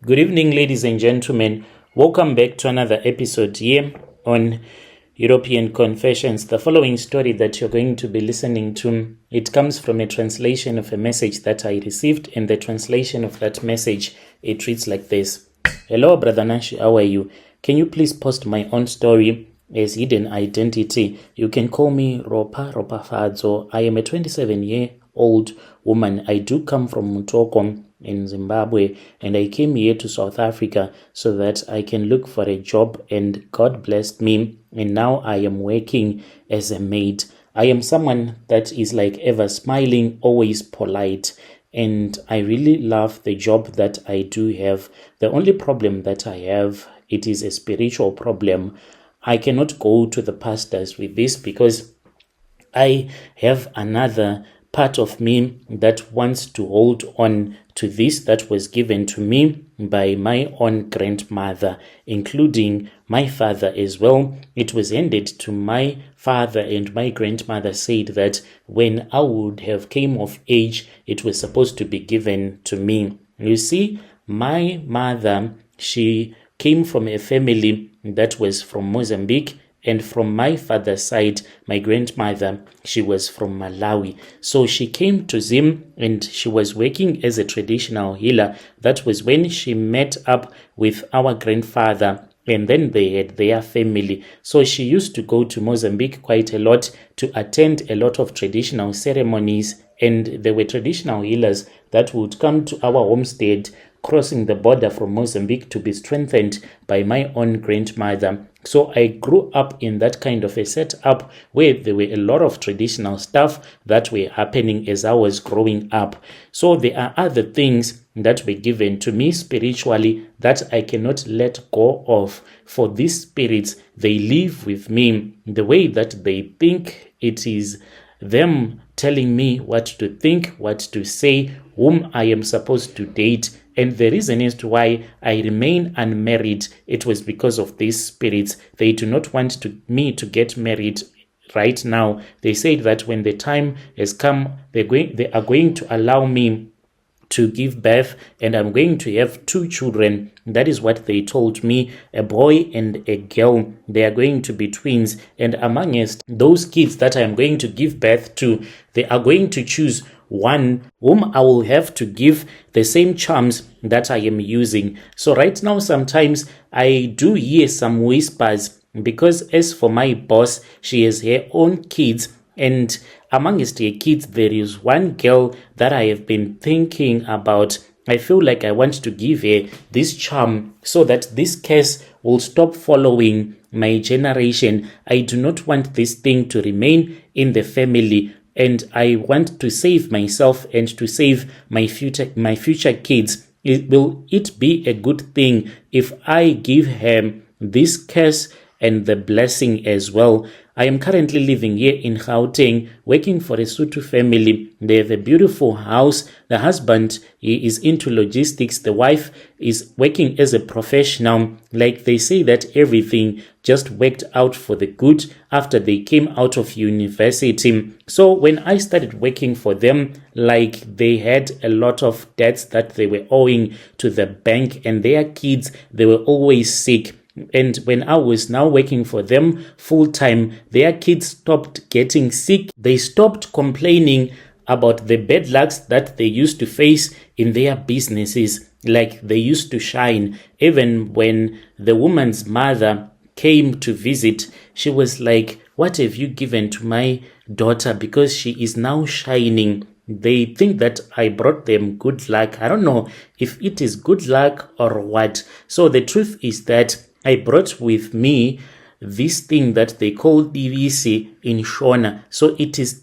Good evening, ladies and gentlemen. Welcome back to another episode here on European Confessions. The following story that you're going to be listening to, it comes from a translation of a message that I received, and the translation of that message, it reads like this. Hello, Brother Nashi, how are you? Can you please post my own story as hidden identity? You can call me Ropa Fadzo. I am a 27-year-old woman. I do come from Mutoko in Zimbabwe, and I came here to South Africa so that I can look for a job, and God blessed me, and now I am working as a maid. I am someone that is like ever smiling, always polite, and I really love the job that I do have. The only problem that I have, it is a spiritual problem. I cannot go to the pastors with this because I have another part of me that wants to hold on to this that was given to me by my own grandmother, including my father as well. It was handed to my father, and my grandmother said that when I would have came of age, it was supposed to be given to me. You see, my mother, she came from a family that was from Mozambique, and from my father's side, my grandmother, she was from Malawi. So she came to Zim and she was working as a traditional healer. That was when she met up with our grandfather, and then they had their family. So she used to go to Mozambique quite a lot to attend a lot of traditional ceremonies, and there were traditional healers that would come to our homestead, crossing the border from Mozambique, to be strengthened by my own grandmother. So I grew up in that kind of a setup where there were a lot of traditional stuff that were happening as I was growing up. So there are other things that were given to me spiritually that I cannot let go of. For these spirits, they live with me. The way that they think, it is them telling me what to think, what to say, whom I am supposed to date. And the reason as to why I remain unmarried, it was because of these spirits. They do not want me to get married right now. They said that when the time has come, they are going to allow me to give birth, and I'm going to have 2 children. That is what they told me, a boy and a girl. They are going to be twins, and amongst those kids that I'm going to give birth to, they are going to choose one whom I will have to give the same charms that I am using. So right now, sometimes I do hear some whispers, because as for my boss, she has her own kids, and amongst her kids, there is one girl that I have been thinking about. I feel like I want to give her this charm so that this curse will stop following my generation. I do not want this thing to remain in the family, and I want to save myself and to save my future kids. Will it be a good thing if I give her this curse and the blessing as well? I am currently living here in Gauteng, working for a Sotho family. They have a beautiful house. The husband, he is into logistics. The wife is working as a professional. Like they say that everything just worked out for the good after they came out of university. So when I started working for them, like they had a lot of debts that they were owing to the bank, and their kids, they were always sick. And when I was now working for them full time, their kids stopped getting sick. They stopped complaining about the bad lucks that they used to face in their businesses. Like they used to shine. Even when the woman's mother came to visit, she was like, "What have you given to my daughter? Because she is now shining." They think that I brought them good luck. I don't know if it is good luck or what. So the truth is that I brought with me this thing that they call DVC in Shona. So it is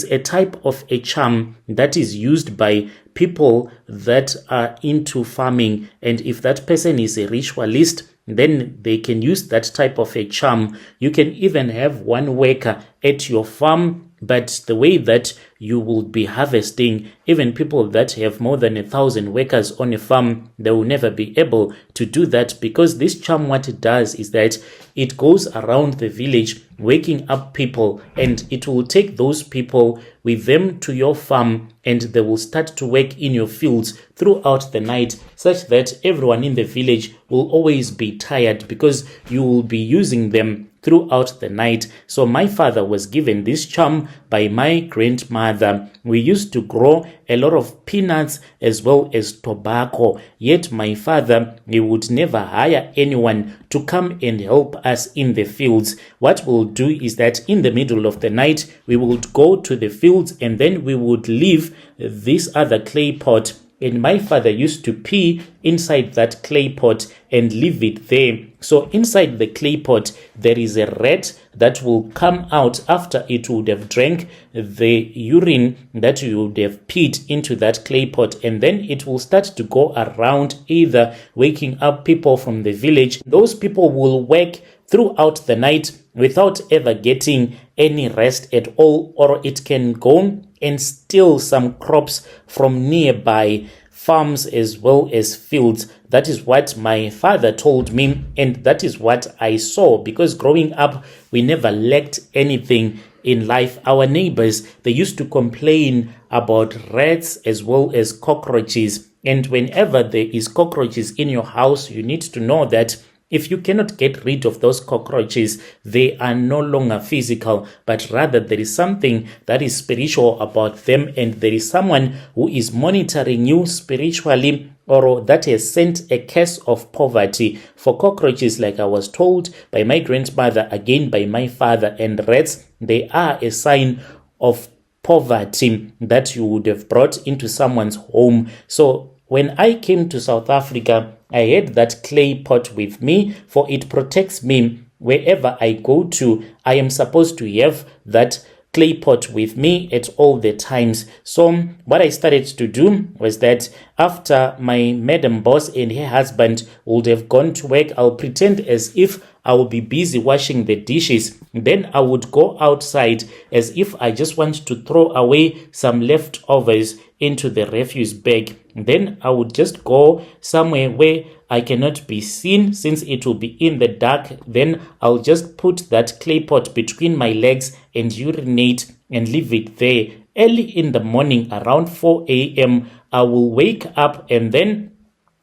a type of a charm that is used by people that are into farming. And if that person is a ritualist, then they can use that type of a charm. You can even have one worker at your farm But the way that you will be harvesting, even people that have more than 1,000 workers on a farm, they will never be able to do that, because this charm, what it does is that it goes around the village waking up people, and it will take those people with them to your farm, and they will start to work in your fields throughout the night, such that everyone in the village will always be tired because you will be using them throughout the night. So my father was given this charm by my grandmother. We used to grow a lot of peanuts as well as tobacco, yet my father, he would never hire anyone to come and help us in the fields. What we'll do is that in the middle of the night, we would go to the fields, and then we would leave this other clay pot, and my father used to pee inside that clay pot and leave it there. So inside the clay pot, there is a rat that will come out after it would have drank the urine that you would have peed into that clay pot, and then it will start to go around, either waking up people from the village. Those people will work throughout the night without ever getting any rest at all, or it can go and steal some crops from nearby farms as well as fields. That is what my father told me, and that is what I saw, because growing up, we never lacked anything in life. Our neighbors, they used to complain about rats as well as cockroaches, and whenever there is cockroaches in your house, you need to know that if you cannot get rid of those cockroaches, they are no longer physical, but rather there is something that is spiritual about them, and there is someone who is monitoring you spiritually, or that has sent a curse of poverty. For cockroaches, like I was told by my grandmother, again by my father, and rats, they are a sign of poverty that you would have brought into someone's home. So when I came to South Africa, I had that clay pot with me, for it protects me. Wherever I go to, I am supposed to have that clay pot with me at all the times. So what I started to do was that after my madam boss and her husband would have gone to work, I'll pretend as if I will be busy washing the dishes. Then I would go outside as if I just want to throw away some leftovers into the refuse bag. Then I would just go somewhere where I cannot be seen, since it will be in the dark. Then I'll just put that clay pot between my legs and urinate and leave it there. Early in the morning, around 4 a.m., I will wake up, and then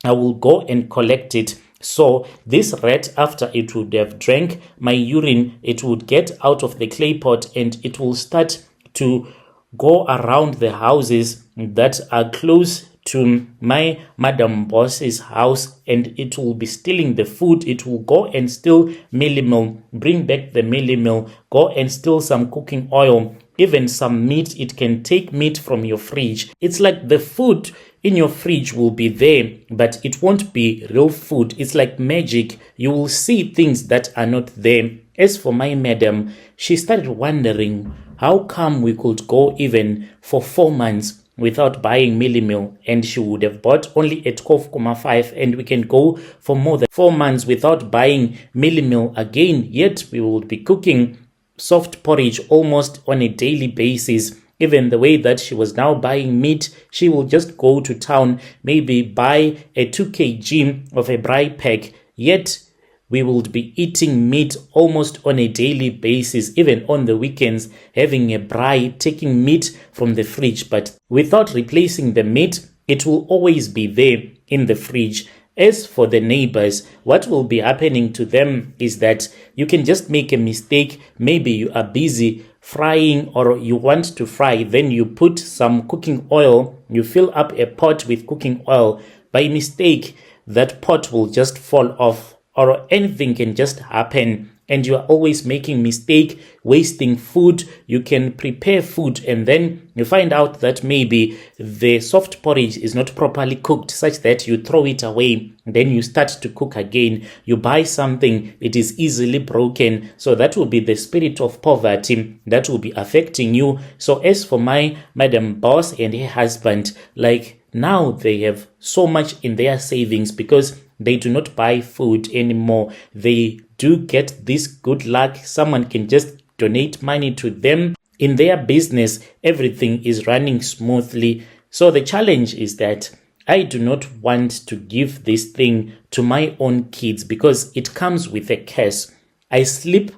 I will go and collect it. So this rat, after it would have drank my urine, it would get out of the clay pot, and it will start to go around the houses that are close to my madam boss's house, and it will be stealing the food. It will go and steal mealie meal, bring back the mealie meal, go and steal some cooking oil, even some meat. It can take meat from your fridge. It's like the food in your fridge will be there, but it won't be real food. It's like magic. You will see things that are not there. As for my madam, she started wondering how come we could go even for 4 months without buying mealie meal, and she would have bought only at 12.5, and we can go for more than 4 months without buying mealie meal again, yet we would be cooking soft porridge almost on a daily basis. Even the way that she was now buying meat, she will just go to town, maybe buy a 2 kg of a braai pack, yet we will be eating meat almost on a daily basis, even on the weekends, having a braai, taking meat from the fridge. But without replacing the meat, it will always be there in the fridge. As for the neighbors, what will be happening to them is that you can just make a mistake. Maybe you are busy frying, or you want to fry, then you put some cooking oil, you fill up a pot with cooking oil. By mistake, that pot will just fall off, or anything can just happen, and you are always making mistake, wasting food. You can prepare food, and then you find out that maybe the soft porridge is not properly cooked, such that you throw it away. Then you start to cook again. You buy something, it is easily broken. So that will be the spirit of poverty that will be affecting you. So as for my madam boss and her husband, like now they have so much in their savings because they do not buy food anymore. They do get this good luck. Someone can just donate money to them, in their business, everything is running smoothly. So the challenge is that I do not want to give this thing to my own kids because it comes with a curse. I sleep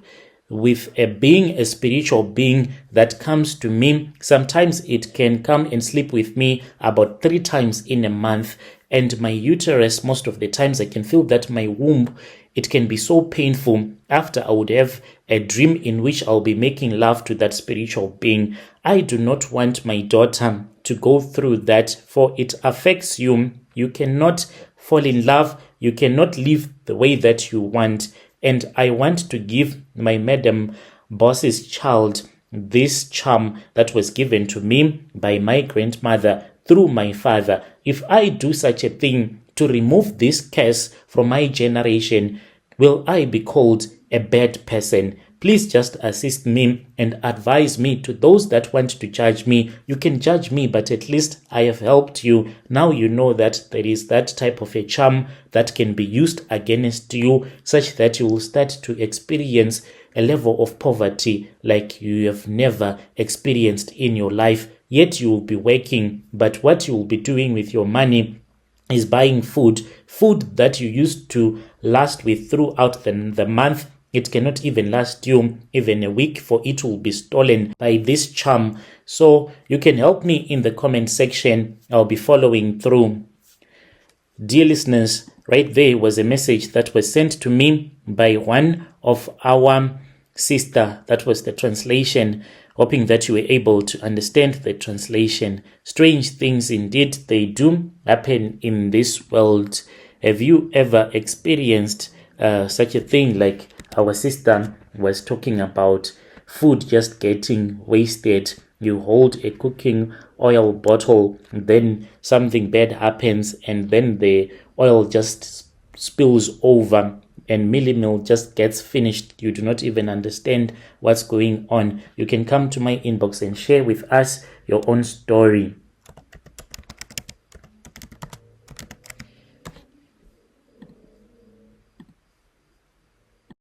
with a spiritual being that comes to me. Sometimes it can come and sleep with me about 3 times in a month. And my uterus, most of the times I can feel that my womb, it can be so painful after I would have a dream in which I'll be making love to that spiritual being. I do not want my daughter to go through that, for it affects you. You cannot fall in love. You cannot live the way that you want. And I want to give my madam boss's child this charm that was given to me by my grandmother through my father. If I do such a thing to remove this curse from my generation, will I be called a bad person? Please just assist me and advise me. To those that want to judge me, you can judge me, but at least I have helped you. Now you know that there is that type of a charm that can be used against you, such that you will start to experience a level of poverty like you have never experienced in your life. Yet you will be working, but what you will be doing with your money is buying food that you used to last with throughout the month. It cannot even last you even a week, for it will be stolen by this charm. So you can help me in the comment section. I'll be following through. Dear listeners, right there was a message that was sent to me by one of our sister. That was the translation. Hoping that you were able to understand the translation. Strange things indeed, they do happen in this world. Have you ever experienced such a thing, like our sister was talking about food just getting wasted? You hold a cooking oil bottle, then something bad happens, and then the oil just spills over and Millimil just gets finished. You do not even understand what's going on. You can come to my inbox and share with us your own story.